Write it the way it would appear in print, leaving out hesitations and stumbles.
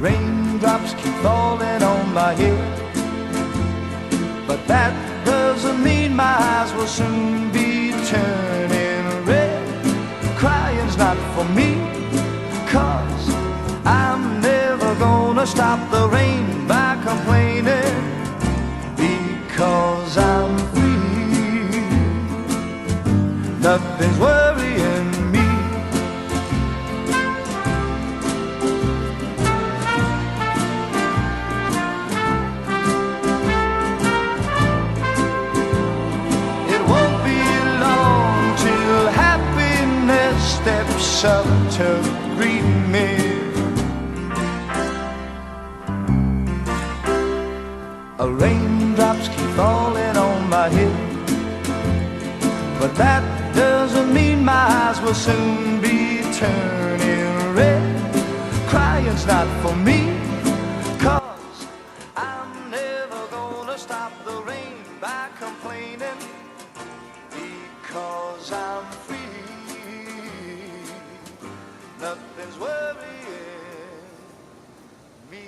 Raindrops keep falling on my head, but that doesn't mean my eyes will soon be turning red. Crying's not for me, 'cause I'm never gonna stop the rain by complaining, because I'm free. Nothing's worrying me. Steps up to greet me. Raindrops keep falling on my head, but that doesn't mean my eyes will soon be turning red. Crying's not for me, 'cause I'm never gonna stop the rain by complaining, because I'm free. Nothing's worrying me.